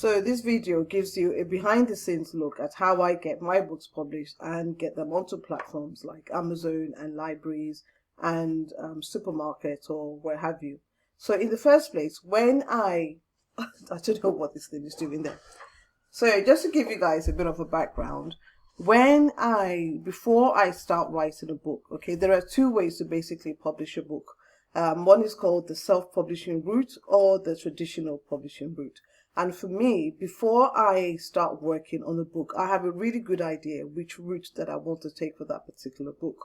So this video gives you a behind the scenes look at how I get my books published and get them onto platforms like Amazon and libraries and supermarkets or where have you. So in the first place, when I don't know what this thing is doing there. So just to give you guys a bit of a background, before I start writing a book, okay, there are two ways to basically publish a book. One is called the self-publishing route or the traditional publishing route. And for me, before I start working on a book, I have a really good idea which route that I want to take for that particular book.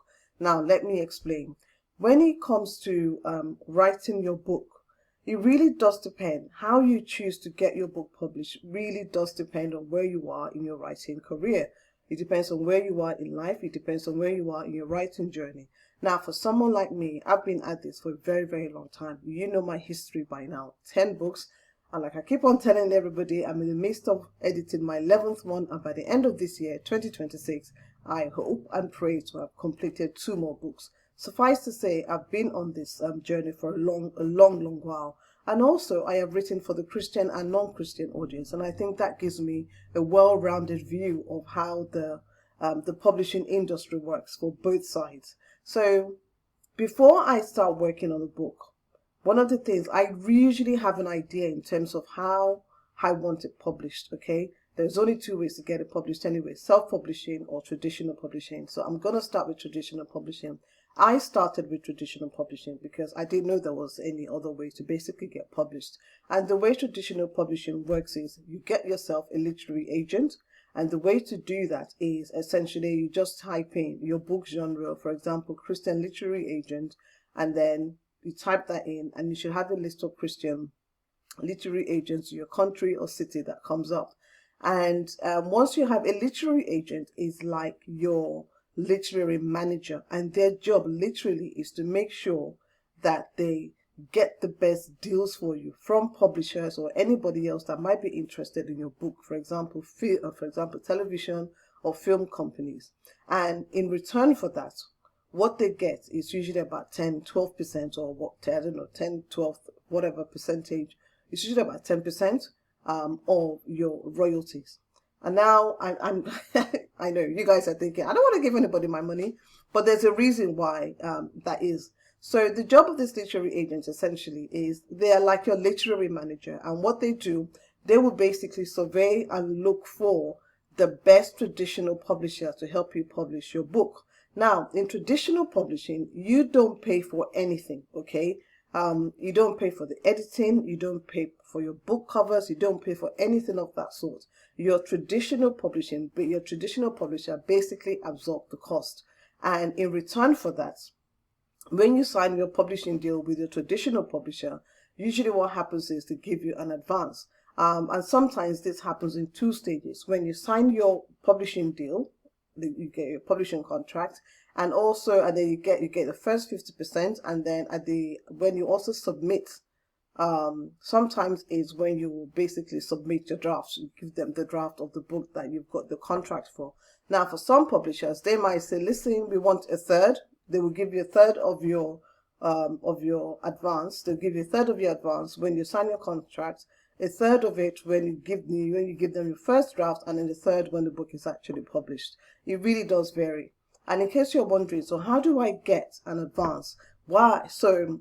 Now, let me explain. When it comes to writing your book, it really does depend. How you choose to get your book published really does depend on where you are in your writing career. It depends on where you are in life. It depends on where you are in your writing journey. Now, for someone like me, I've been at this for a very, very long time. You know my history by now. 10 books. And like I keep on telling everybody, I'm in the midst of editing my 11th one. And by the end of this year, 2026, I hope and pray to have completed 2 more books. Suffice to say, I've been on this journey for a long while. And also, I have written for the Christian and non-Christian audience. And I think that gives me a well-rounded view of how the publishing industry works for both sides. So before I start working on a book, one of the things, I usually have an idea in terms of how I want it published, okay? There's only 2 ways to get it published anyway, self-publishing or traditional publishing. So I'm going to start with traditional publishing. I started with traditional publishing because I didn't know there was any other way to basically get published. And the way traditional publishing works is you get yourself a literary agent. And the way to do that is essentially you just type in your book genre, for example, Christian literary agent, and then you type that in and you should have a list of Christian literary agents in your country or city that comes up. And once you have a literary agent, is like your literary manager, and their job literally is to make sure that they get the best deals for you from publishers or anybody else that might be interested in your book, for example, television or film companies. And in return for that, what they get is usually about 10-12% or what, I don't know, 10, 12, whatever percentage. It's usually about 10% of your royalties. And now I'm I know you guys are thinking, I don't want to give anybody my money, but there's a reason why that is. So the job of this literary agent essentially is they are like your literary manager. And what they do, they will basically survey and look for the best traditional publisher to help you publish your book. Now, in traditional publishing, you don't pay for anything, okay? You don't pay for the editing, you don't pay for your book covers, you don't pay for anything of that sort. Your traditional publishing, but your traditional publisher basically absorbs the cost. And in return for that, when you sign your publishing deal with your traditional publisher, usually what happens is they give you an advance. And sometimes this happens in 2 stages. When you sign your publishing deal, you get your publishing contract, and then you get the first 50%, and then when you also submit, sometimes is when you will basically submit your drafts. You give them the draft of the book that you've got the contract for. Now, for some publishers, they might say, listen, we want a third. They will give you a third of your advance. They'll give you a third of your advance when you sign your contract, a third of it when you give them your first draft, and then a third when the book is actually published. It really does vary. And in case you're wondering, so how do I get an advance? Why? So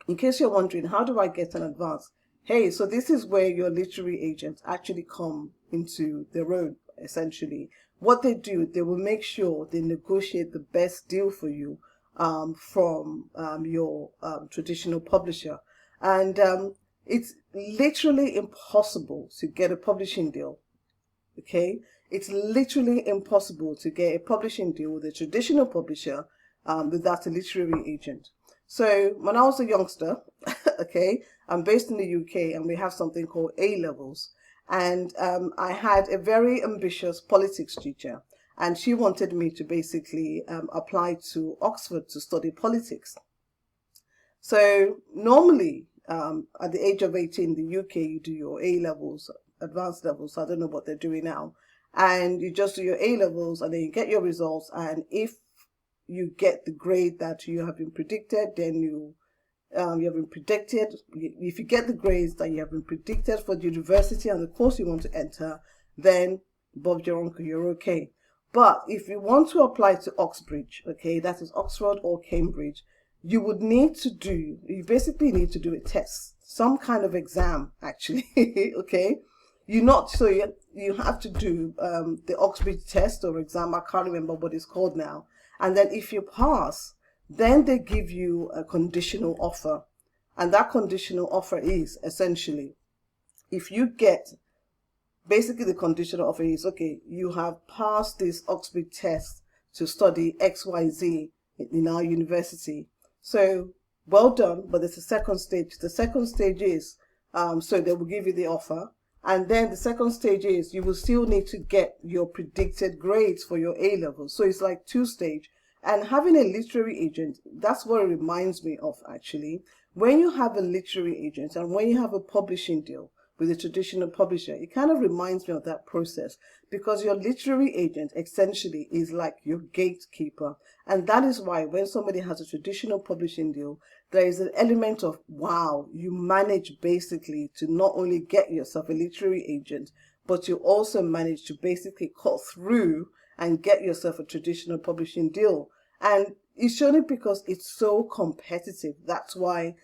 in case you're wondering, how do I get an advance? Hey, so this is where your literary agents actually come into their own, essentially. What they do, they will make sure they negotiate the best deal for you from your traditional publisher. And it's literally impossible to get a publishing deal, okay? It's literally impossible to get a publishing deal with a traditional publisher without a literary agent. So when I was a youngster, okay, I'm based in the UK and we have something called A-levels. And I had a very ambitious politics teacher, and she wanted me to basically apply to Oxford to study politics. So normally, at the age of 18 in the UK, you do your A-levels, advanced levels. I don't know what they're doing now. And you just do your A-levels and then you get your results. And if you get the grade that you have been predicted, then you you have been predicted. If you get the grades that you have been predicted for the university and the course you want to enter, then Bob your uncle, you're okay. But if you want to apply to Oxbridge, okay, that is Oxford or Cambridge, you basically need to do a test, some kind of exam, actually, okay? You have to do the Oxbridge test or exam, I can't remember what it's called now. And then if you pass, then they give you a conditional offer. And that conditional offer is essentially, if you get, basically the conditional offer is, okay, you have passed this Oxford test to study XYZ in our university. So well done, but there's a second stage. The second stage is, so they will give you the offer. And then the second stage is you will still need to get your predicted grades for your A-level. So it's like 2-stage. And having a literary agent, that's what it reminds me of, actually. When you have a literary agent and when you have a publishing deal with a traditional publisher, it kind of reminds me of that process, because your literary agent essentially is like your gatekeeper. And that is why when somebody has a traditional publishing deal, there is an element of, wow, you manage basically to not only get yourself a literary agent, but you also manage to basically cut through and get yourself a traditional publishing deal. And it's only because it's so competitive. That's why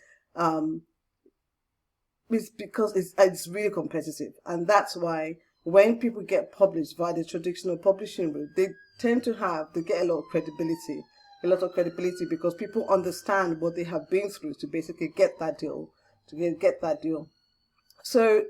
it's because it's really competitive. And that's why when people get published via the traditional publishing route, they get a lot of credibility. Because people understand what they have been through to basically get that deal, So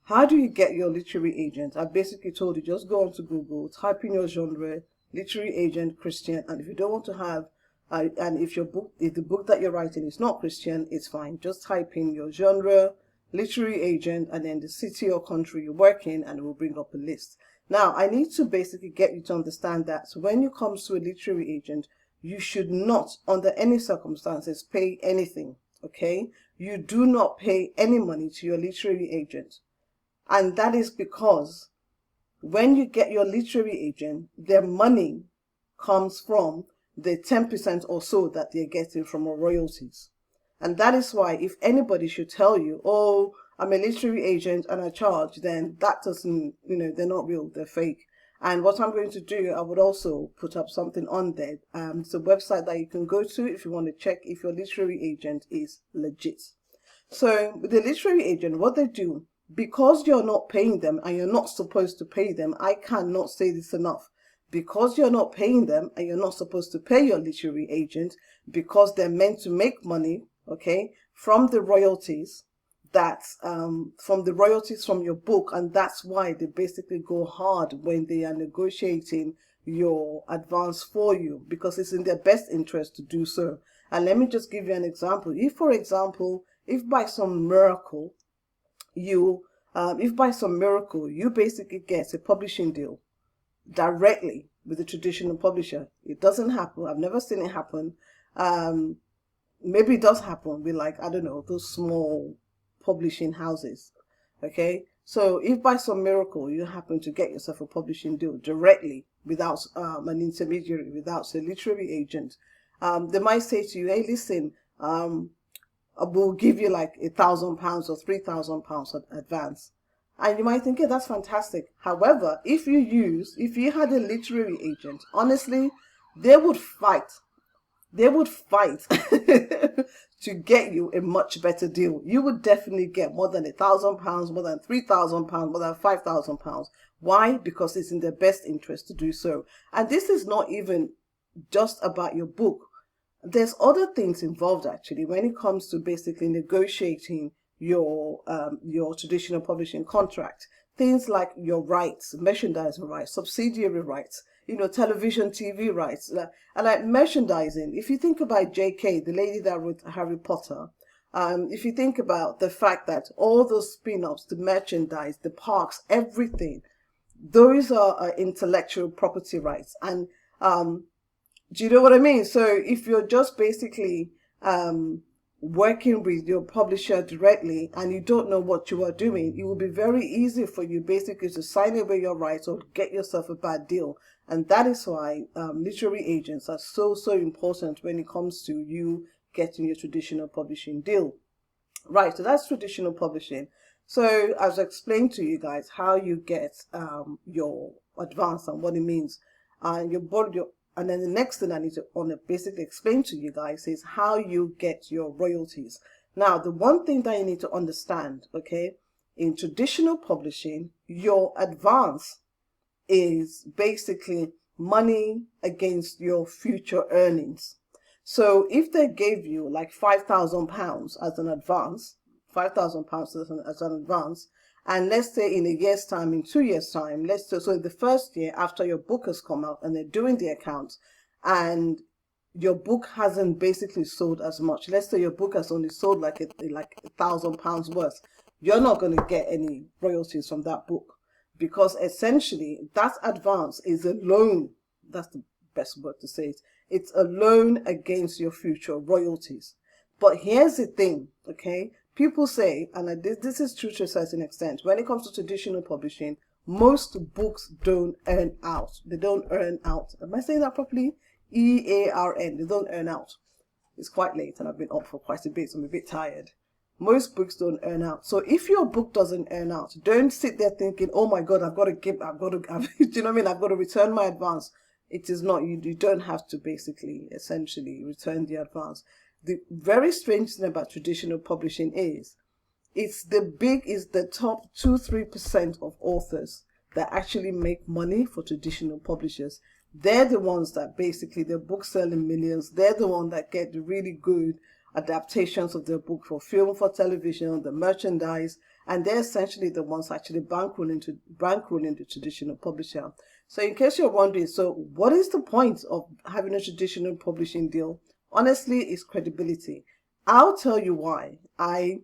how do you get your literary agent? I basically told you, just go onto Google, type in your genre, literary agent, Christian, and if you don't want to have, and if the book that you're writing is not Christian, it's fine. Just type in your genre, literary agent, and then the city or country you work in, and it will bring up a list. Now, I need to basically get you to understand that. So when it comes to a literary agent, you should not, under any circumstances, pay anything, okay? You do not pay any money to your literary agent. And that is because when you get your literary agent, their money comes from the 10% or so that they're getting from our royalties. And that is why if anybody should tell you, oh, I'm a literary agent and I charge, then that doesn't, they're not real, they're fake. And what I'm going to do, I would also put up something on there. It's a website that you can go to if you want to check if your literary agent is legit. So with the literary agent, what they do, because you're not paying them and you're not supposed to pay them, I cannot say this enough. Because you're not paying them and you're not supposed to pay your literary agent, because they're meant to make money, okay, from the royalties, from your book, and that's why they basically go hard when they are negotiating your advance for you, because it's in their best interest to do so. And let me just give you an example. If by some miracle you basically get a publishing deal directly with a traditional publisher, it doesn't happen. I've never seen it happen. Maybe it does happen with, like, I don't know, those small publishing houses. Okay, so if by some miracle you happen to get yourself a publishing deal directly without an intermediary, without a literary agent, they might say to you, hey, listen, we'll give you like £1,000 or £3,000 advance. And you might think, yeah, that's fantastic. However, if you had a literary agent, honestly, they would fight. They would fight to get you a much better deal. You would definitely get more than £1,000, more than £3,000, more than £5,000. Why? Because it's in their best interest to do so. And this is not even just about your book. There's other things involved, actually, when it comes to basically negotiating your traditional publishing contract. Things like your rights, merchandising rights, subsidiary rights, television, TV rights, and like merchandising. If you think about J.K., the lady that wrote Harry Potter, if you think about the fact that all those spin-offs, the merchandise, the parks, everything, those are intellectual property rights. And do you know what I mean? So if you're just basically working with your publisher directly and you don't know what you are doing, it will be very easy for you basically to sign away your rights or get yourself a bad deal. And that is why literary agents are so important when it comes to you getting your traditional publishing deal. Right, so that's traditional publishing. So as I explained to you guys how you get your advance and what it means, and and then the next thing I need to basically explain to you guys is how you get your royalties. Now, the one thing that you need to understand, okay, in traditional publishing, your advance is basically money against your future earnings. So if they gave you like £5,000 as an advance, £5,000 as an advance, and let's say in a year's time, in 2 years' time, so in the first year after your book has come out and they're doing the accounts, and your book hasn't basically sold as much. Let's say your book has only sold like £1,000 worth. You're not going to get any royalties from that book, because essentially that advance is a loan. That's the best word to say it. It's a loan against your future royalties. But here's the thing, okay? People say, and this is true to a certain extent, when it comes to traditional publishing, most books don't earn out. They don't earn out. Am I saying that properly? EARN. They don't earn out. It's quite late and I've been up for quite a bit, so I'm a bit tired. Most books don't earn out. So if your book doesn't earn out, don't sit there thinking, oh my God, do you know what I mean? I've got to return my advance. It is not, you don't have to basically, essentially return the advance. The very strange thing about traditional publishing is, it's the top 2-3% of authors that actually make money for traditional publishers. They're the ones that basically their books sell in millions. They're the ones that get the really good adaptations of their book for film, for television, the merchandise, and they're essentially the ones actually bankrolling the traditional publisher. So in case you're wondering, so what is the point of having a traditional publishing deal? Honestly, it's credibility. I'll tell you why I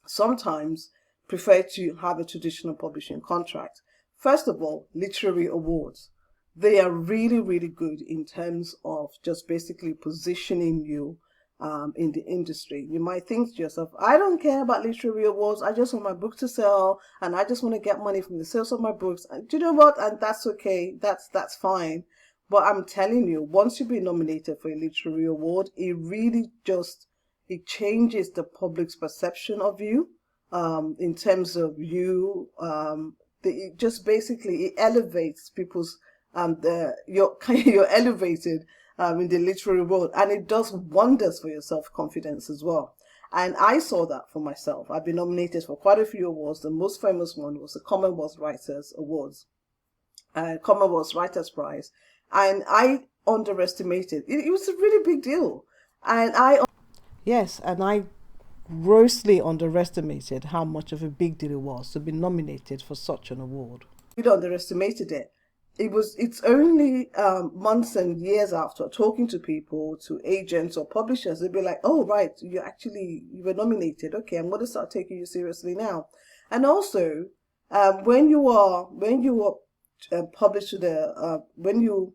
sometimes prefer to have a traditional publishing contract. First of all, literary awards. They are really, really good in terms of just basically positioning you in the industry. You might think to yourself, I don't care about literary awards. I just want my book to sell, and I just want to get money from the sales of my books. And do you know what? And that's okay. That's fine. But I'm telling you, once you've been nominated for a literary award, it changes the public's perception of you, in terms of you. It just basically, it elevates people's you're elevated in the literary world, and it does wonders for your self-confidence as well. And I saw that for myself. I've been nominated for quite a few awards. The most famous one was the Commonwealth Writers Awards, Commonwealth Writers Prize, and I underestimated it. It was a really big deal, and I grossly underestimated how much of a big deal it was to be nominated for such an award. We underestimated it. It's only months and years after talking to people, to agents or publishers, they'd be like, oh, right, you were nominated. Okay, I'm going to start taking you seriously now. And also, when you are published when your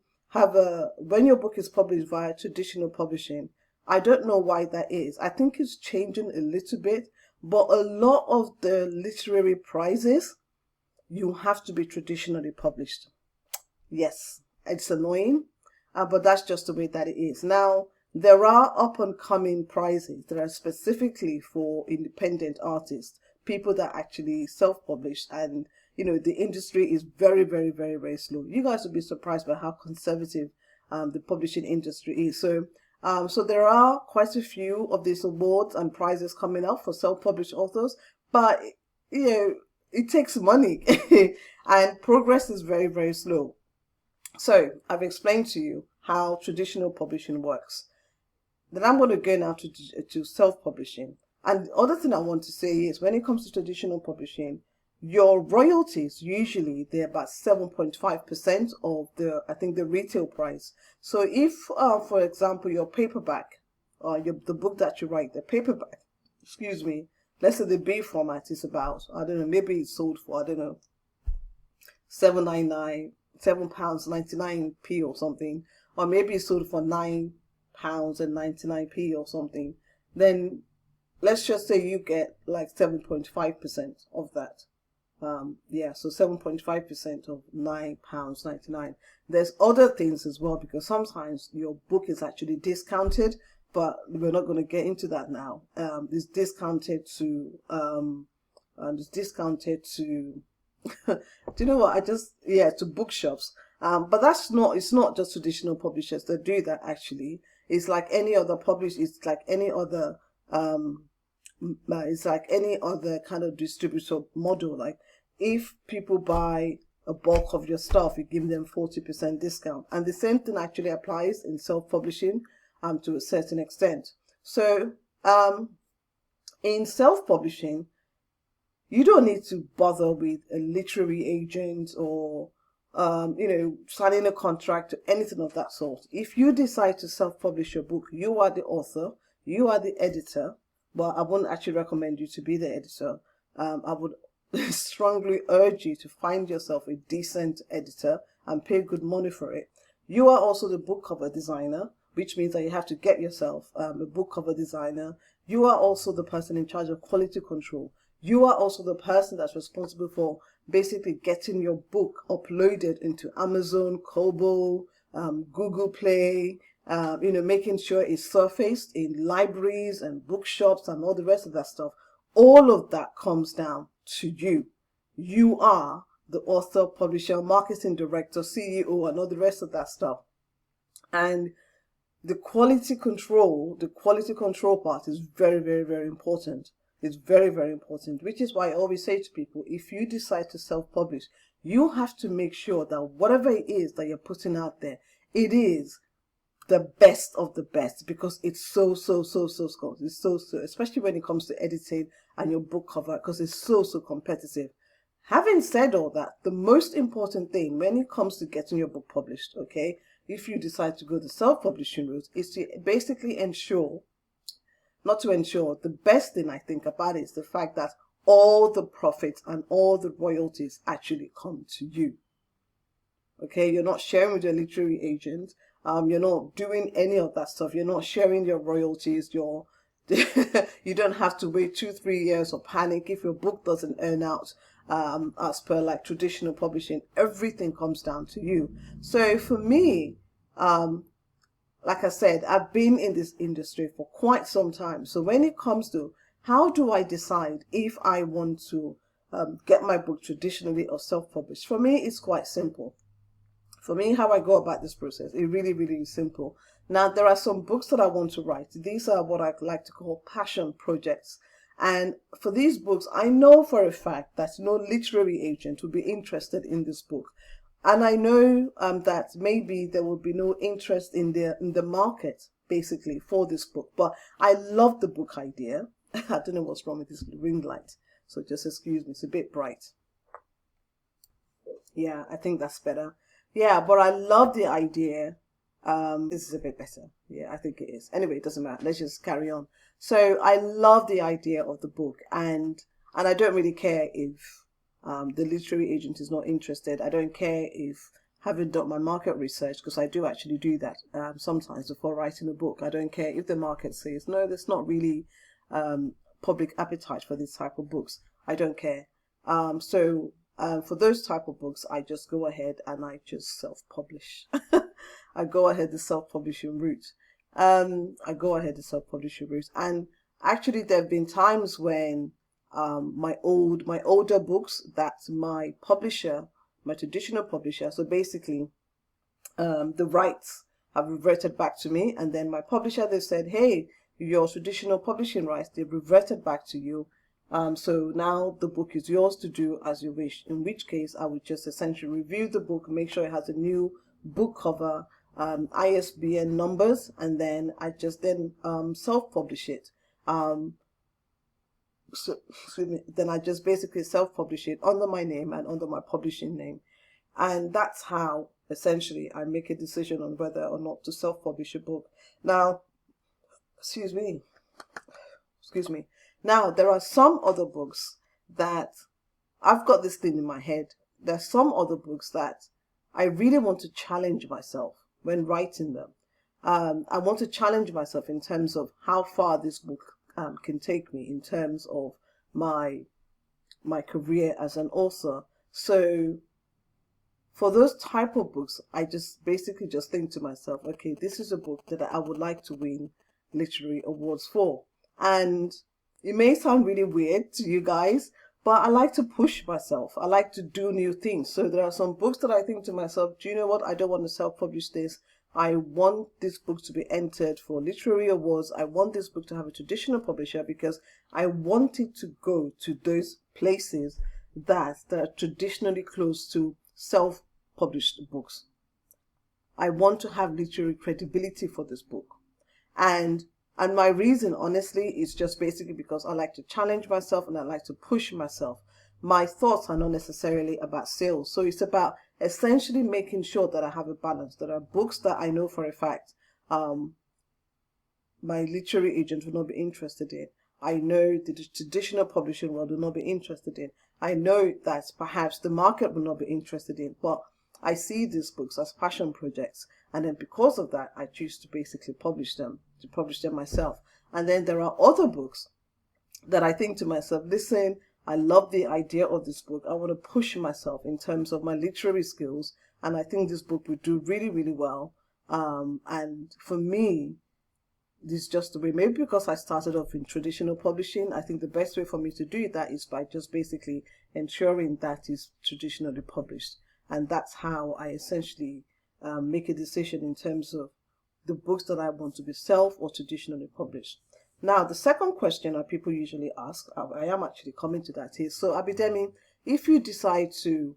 book is published via traditional publishing, I don't know why that is. I think it's changing a little bit, but a lot of the literary prizes, you have to be traditionally published. Yes, it's annoying, but that's just the way that it is. Now, there are up-and-coming prizes that are specifically for independent artists, people that actually self-publish, and, the industry is very, very, very, very slow. You guys will be surprised by how conservative the publishing industry is. So there are quite a few of these awards and prizes coming up for self-published authors, but, it takes money, and progress is very, very slow. So I've explained to you how traditional publishing works. Then I'm going to go now to self-publishing. And the other thing I want to say is, when it comes to traditional publishing, your royalties, usually they're about 7.5% of the retail price. So if, for example, your paperback, the book that you write, the paperback, let's say the B format is about, I don't know, maybe it's sold for, I don't know, £7.99 or something, or maybe it's sold for £9.99 or something, then let's just say you get like 7.5% of that. So 7.5% of £9.99. There's other things as well, because sometimes your book is actually discounted but we're not going to get into that now. It's discounted to do you know what? To bookshops. But it's not just traditional publishers that do that actually. It's like any other it's like any other kind of distributor model. Like if people buy a bulk of your stuff, you give them 40% discount. And the same thing actually applies in self-publishing to a certain extent. So in self-publishing, you don't need to bother with a literary agent or signing a contract or anything of that sort. If you decide to self-publish your book, you are the author, you are the editor. Well, I wouldn't actually recommend you to be the editor. I would strongly urge you to find yourself a decent editor and pay good money for it. You are also the book cover designer, which means that you have to get yourself a book cover designer. You are also the person in charge of quality control. You are also the person that's responsible for basically getting your book uploaded into Amazon, Kobo, Google Play, making sure it's surfaced in libraries and bookshops and all the rest of that stuff. All of that comes down to you. You are the author, publisher, marketing director, CEO, and all the rest of that stuff. And the quality control part is very, very, very important. It's very, very important, which is why I always say to people, if you decide to self-publish, you have to make sure that whatever it is that you're putting out there, it is the best of the best, because it's so, it's so, especially when it comes to editing and your book cover, because it's so competitive. Having said all that, the most important thing when it comes to getting your book published, okay, if you decide to go the self-publishing route, is to basically the best thing I think about it is the fact that all the profits and all the royalties actually come to you. Okay, you're not sharing with your literary agent. You're not doing any of that stuff. You're not sharing your royalties. You don't have to wait 2-3 years or panic if your book doesn't earn out. As per like traditional publishing, everything comes down to you. So for me, like I said, I've been in this industry for quite some time. So when it comes to how do I decide if I want to get my book traditionally or self-published, for me, it's quite simple. For me, how I go about this process, it really, really is simple. Now, there are some books that I want to write. These are what I like to call passion projects. And for these books, I know for a fact that no literary agent will be interested in this book. And I know that maybe there will be no interest in the market, basically, for this book. But I love the book idea. I don't know what's wrong with this ring light. So just excuse me, it's a bit bright. Yeah, I think that's better. Yeah, but I love the idea. This is a bit better. Yeah, I think it is. Anyway, it doesn't matter. Let's just carry on. So I love the idea of the book, and I don't really care if the literary agent is not interested. I don't care if I haven't done my market research, because I do actually do that sometimes before writing a book. I don't care if the market says, no, there's not really public appetite for this type of books. I don't care. For those type of books, I just go ahead and I just self-publish. I go ahead the self-publishing route. And actually, there have been times when my older books that my traditional publisher, so basically the rights have reverted back to me, and then my publisher, they said, hey, your traditional publishing rights, they've reverted back to you. So now the book is yours to do as you wish, in which case I would just essentially review the book, make sure it has a new book cover, ISBN numbers, and then I just self-publish it. Then I just basically self-publish it under my name and under my publishing name. And that's how essentially I make a decision on whether or not to self-publish a book. Now, excuse me. Now, there are some other books that I've got this thing in my head. There's some other books that I really want to challenge myself when writing them. I want to challenge myself in terms of how far this book can take me in terms of my career as an author. So for those type of books, I just basically just think to myself, okay, this is a book that I would like to win literary awards for. And it may sound really weird to you guys, but I like to push myself. I like to do new things. So there are some books that I think to myself, do you know what? I don't want to self-publish this. I want this book to be entered for literary awards. I want this book to have a traditional publisher because I want it to go to those places that are traditionally close to self-published books. I want to have literary credibility for this book. And my reason, honestly, is just basically because I like to challenge myself and I like to push myself. My thoughts are not necessarily about sales. So it's about essentially making sure that I have a balance. There are books that I know for a fact my literary agent will not be interested in. I know the traditional publishing world will not be interested in. I know that perhaps the market will not be interested in. But I see these books as passion projects. And then because of that, I choose to basically publish them myself. And then there are other books that I think to myself, listen, I love the idea of this book. I want to push myself in terms of my literary skills. And I think this book would do really, really well. And for me, this is just the way, maybe because I started off in traditional publishing, I think the best way for me to do that is by just basically ensuring that it's traditionally published. And that's how I essentially make a decision in terms of the books that I want to be self or traditionally published. Now, the second question that people usually ask, I am actually coming to that, is, so Abidemi, if you decide to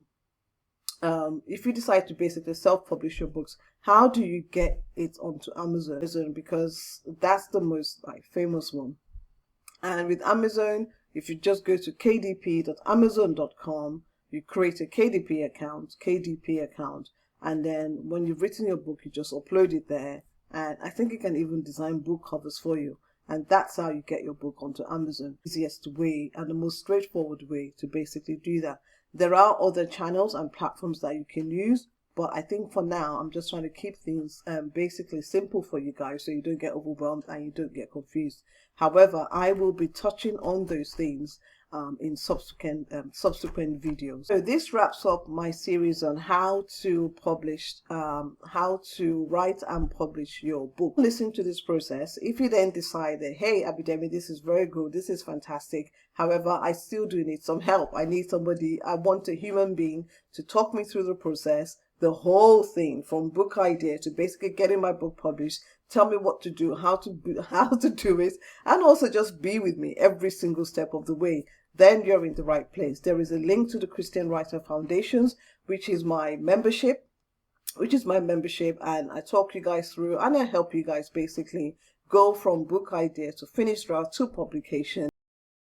basically self-publish your books, how do you get it onto Amazon? Because that's the most famous one. And with Amazon, if you just go to kdp.amazon.com, you create a KDP account, and then when you've written your book, you just upload it there. And I think it can even design book covers for you. And that's how you get your book onto Amazon. Easiest way and the most straightforward way to basically do that. There are other channels and platforms that you can use, but I think for now, I'm just trying to keep things basically simple for you guys so you don't get overwhelmed and you don't get confused. However, I will be touching on those things in subsequent videos. So this wraps up my series on how to write and publish your book. Listen to this process. If you then decide that, hey, Abidemi, this is very good, this is fantastic. However, I still do need some help. I want a human being to talk me through the process, the whole thing from book idea to basically getting my book published. Tell me what to do, how to do it, and also just be with me every single step of the way. Then you're in the right place. There is a link to the Christian Writer Foundations, which is my membership, and I talk you guys through and I help you guys basically go from book idea to finished draft to publication.